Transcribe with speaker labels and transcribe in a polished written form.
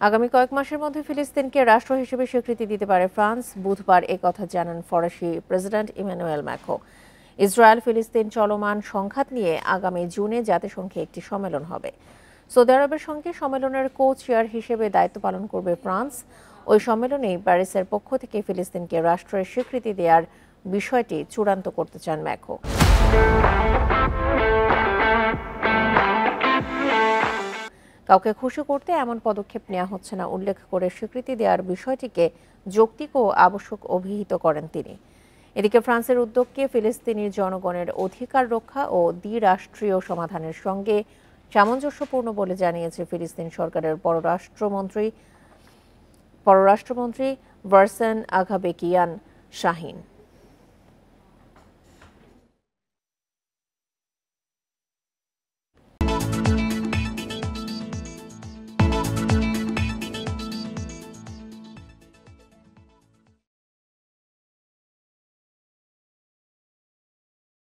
Speaker 1: আগামী কয়েক মাসের মধ্যে ফিলিস্তিনকে রাষ্ট্র হিসেবে স্বীকৃতি দিতে পারে ফ্রান্স, বুধবার একথা জানান ফরাসি প্রেসিডেন্ট ইমানুয়েল ম্যাক্রো। ইসরায়েল ফিলিস্তিন চলমান সংঘাত নিয়ে আগামী জুনে জাতিসংঘে একটি সম্মেলন হবে। সৌদি আরবের সঙ্গে সম্মেলনের কো চেয়ার হিসেবে দায়িত্ব পালন করবে ফ্রান্স। ওই সম্মেলনেই প্যারিসের পক্ষ থেকে ফিলিস্তিনকে রাষ্ট্রের স্বীকৃতি দেওয়ার বিষয়টি চূড়ান্ত করতে চান ম্যাক্রো। কাউকে খুশি করতে এমন পদক্ষেপ নেওয়া হচ্ছে না উল্লেখ করে স্বীকৃতি দেওয়ার বিষয়টিকে যৌক্তিক ও আবশ্যক অভিহিত করেন তিনি। এদিকে ফ্রান্সের উদ্যোগকে ফিলিস্তিনি জনগণের অধিকার রক্ষা ও দ্বিরাষ্ট্রীয় সমাধানের সঙ্গে সামঞ্জস্যপূর্ণ বলে জানিয়েছে ফিলিস্তিন সরকারের পররাষ্ট্রমন্ত্রী ভার্সান আঘাবেকিয়ান শাহিন।